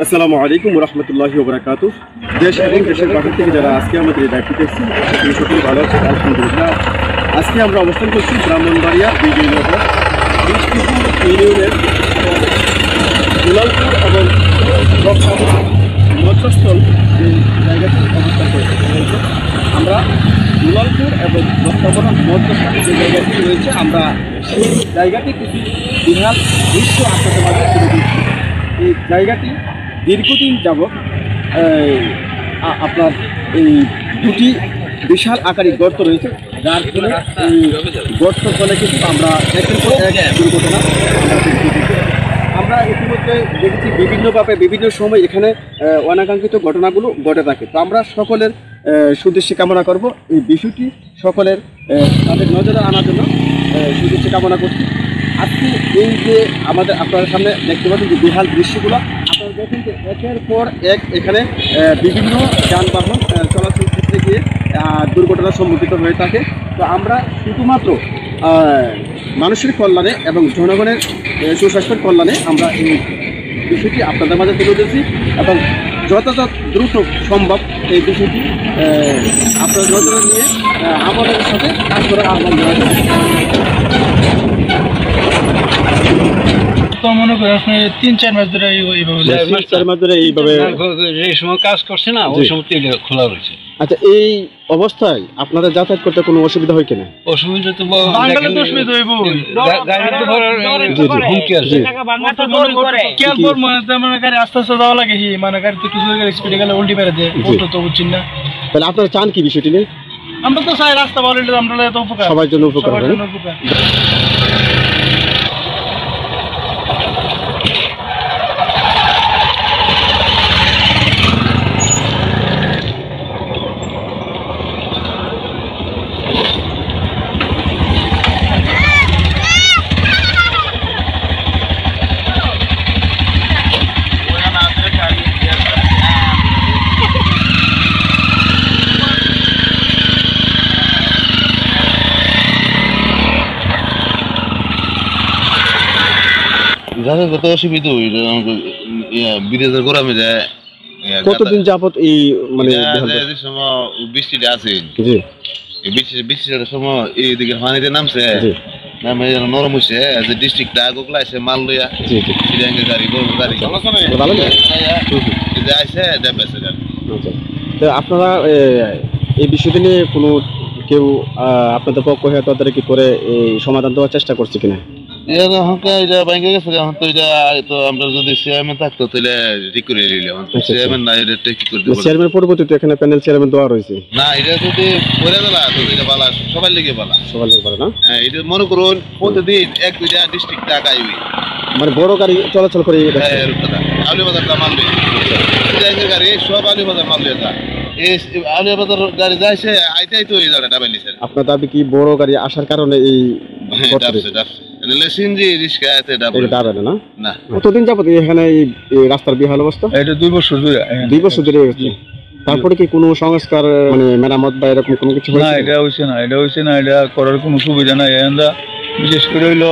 আসসালামু আলাইকুম ওয়া রাহমাতুল্লাহি ওয়া বারাকাতুহু। দেশ এবং দেশের বাইরে থেকে যারা আজকে আমাদের এই দায়িত্ব দেখছেন সকলে ভালো আছেন আলহামদুলিল্লাহ। আজকে আমরা অবস্থান করছি ব্রাহ্মণবাড়িয়া ইউনিয়নের দুলালপুর এবং মধ্যস্থল যে জায়গাটি অবস্থান করছে। আমরা দুলালপুর এবং মধ্যস্থল যে জায়গাটি রয়েছে আমরা সেই জায়গাটি কিছু বিহার দৃশ্য আপনাদের মাঝে তুলে দিচ্ছি। এই জায়গাটি দীর্ঘদিন যাবৎ আপনার এই দুটি বিশাল আকারের গর্ত রয়েছে, যার ফলে এই গর্ত ফলে কিন্তু আমরা একের পর এক দুর্ঘটনা আমরা ইতিমধ্যে দেখেছি বিভিন্নভাবে বিভিন্ন সময় এখানে অনাকাঙ্ক্ষিত ঘটনাগুলো ঘটে থাকে। তো আমরা সকলের সুদৃষ্টি কামনা করব এই বিষয়টি সকলের তাদের নজরে আনার জন্য সুদৃষ্টি কামনা করছি। আজকে এই যে আমাদের আপনার সামনে দেখতে পাচ্ছেন যে বিহাল দৃশ্যগুলো, আপনারা দেখেন যে একের পর এক এখানে বিভিন্ন যানবাহন চলাচল ক্ষেত্রে গিয়ে দুর্ঘটনার সম্মুখীন হয়ে থাকে। তো আমরা শুধুমাত্র মানুষের কল্যাণে এবং জনগণের সুস্বাস্থ্যের কল্যাণে আমরা এই বিষয়টি আপনাদের মাঝে তুলে ধরেছি এবং যতটা দ্রুত সম্ভব এই বিষয়টি আপনার নজরে নিয়ে আমাদের সাথে কাজ করার আহ্বান জানাই। মনে করেন আপনি 3-4 মাস ধরে এইভাবে এই সময় কাজ করছে না, ওই সময় খোলা রয়েছে। আচ্ছা, এই অবস্থায় আপনাদের যাতায়াত করতে কোনো অসুবিধা হয় কিনা? অসুবিধা তো অসুবিধা হইব, গাড়ি আস্তে আস্তে যাওয়া লাগে, মানে গাড়ি তো কিছু স্পিডে গেলে উল্টি পেরে দেয়, তো বুঝছেন না। তাহলে আপনারা চান কি বিষয়টি নিয়ে? আমরা তো চাই রাস্তা ভালো হলে আমরা তো উপকার, সবার জন্য উপকার হবে। কত অসুবিধা বিদেশের গরমে যায়। কতদিন যাবত এই মানে বৃষ্টিটা আছে, বৃষ্টিটার সময় এইদিকে পানিতে নামছে, নামে নরম হয়েছে, ডিস্ট্রিক্টটা আগোকলা আছে মাল লইয়া গাড়ি বড় গাড়ি আছে। তো আপনারা এই বিষয়টি নিয়ে কোনো কেউ আপনাদের পক্ষ হয়ে তাদের কি করে এই সমাধান দেওয়ার চেষ্টা করছে কিনা? আমরা যদি চেয়ারম্যান থাকতো তাহলে ঠিক করে নিলাম, চেয়ারম্যান না এটা ঠিক করে দেব। চেয়ারম্যান পরবর্তীতে এখানে প্যানেল চেয়ারম্যান দেওয়া রয়েছে না, এটা যদি করে দেলা তো এটা ভালো, সবার লেগে ভালো, সবার লেগে ভালো না। হ্যাঁ, এটা মনে করুন প্রতিদিন 1-2টা ডিস্ট্রিক্ট টাকাই মানে বড় গাড়ি চলাচল করে আলুবাজারটা মারবে, গাড়ি সব আলুবাজার মারলে আলুবাজার গাড়ি যাইছে আইতেই তো এই জায়গাটা বানিয়েছে। আপনার দাবি কি বড় গাড়ি আসার কারণে এই কতদিন যাবত এখানে রাস্তার বিহাল অবস্থা? এটা 2 বছর ধরে, 2 বছর ধরে হচ্ছে। তারপরে কি কোনো সংস্কার মানে মেরামত বা এরকম কোনো কিছু না? এটা হয়েছে না, এটা করার কোনো সুবিধা নাই। বিশেষ করে হইলো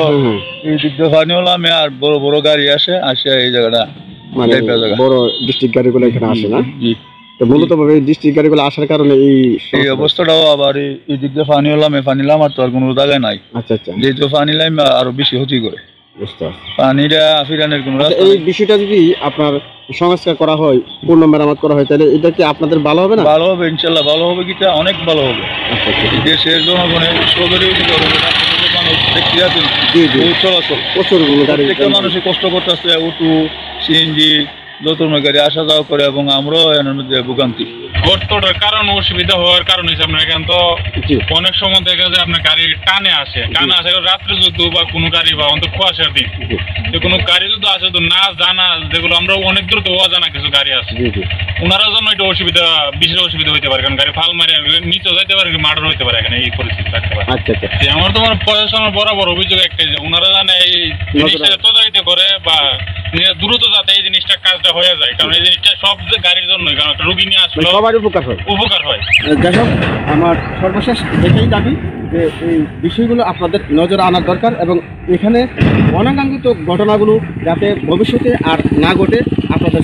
এই দিক দিয়ে পানি হলাম আর বড় বড় গাড়ি আসে এই জায়গাটা, মানে বড় ডিস্ট্রিক্ট গাড়িগুলো এখানে আসে না। মূলত ডিস্ট্রিক্ট গাড়িগুলো আসার কারণে এই অবস্থাটাও আবার এই দিক দিয়ে পানি হলাম আর তো আর কোনো জায়গায় নাই। আচ্ছা আচ্ছা, যেহেতু পানি লাইম আরো বেশি ক্ষতি করে পানিটা ফিরানোর কোনো। এই বিষয়টা যদি আপনার সংস্কার করা হয়, পূর্ণ মেরামত করা হয়, তাহলে এটা কি আপনাদের ভালো হবে না? ভালো হবে, ইনশাল্লাহ ভালো হবে, কিটা অনেক ভালো হবে। দেশের জনগণের চলাচল প্রচুর মানুষের কষ্ট করতেছে, অটো সিএনজি যত গাড়ি আসা যাওয়া করে এবং আমরাও এর মধ্যে ভোগান্তি। গর্তটার কারণ অসুবিধা হওয়ার কারণ হিসেবে আপনার এখানে তো অনেক সময় দেখা যায় আপনার গাড়ি টানে আসে রাত্রে যদি বা কোনো গাড়ি বা অন্তত কুয়াশার দিন কোনো গাড়ি যদি আসে তো না জানা, যেগুলো আমরা অনেক দূর তো অজানা কিছু গাড়ি আছে, ওনারা জন্য একটু অসুবিধা, বিশেষ অসুবিধা হইতে পারে, কারণ গাড়ি ফাল মারে নিচেও যাইতে পারে, মার্ডার হইতে পারে এখানে, এই পরিস্থিতি থাকতে পারে। আমার তো প্রশাসনের বরাবর অভিযোগ একটাই যে ওনারা জানে এই জিনিসটা তদারকি করে বা দ্রুত যাতে এই জিনিসটা কাজটা হয়ে যায়, কারণ এই জিনিসটা সব গাড়ির জন্যই, কারণ একটা রুগী নিয়ে আসলে সবার উপকার হয়। যাই হোক, আমার সর্বশেষ এটাই দাবি যে এই বিষয়গুলো আপনাদের নজরে আনার দরকার এবং এখানে অনাকাঙ্ক্ষিত ঘটনাগুলো যাতে ভবিষ্যতে আর না ঘটে আপনাদের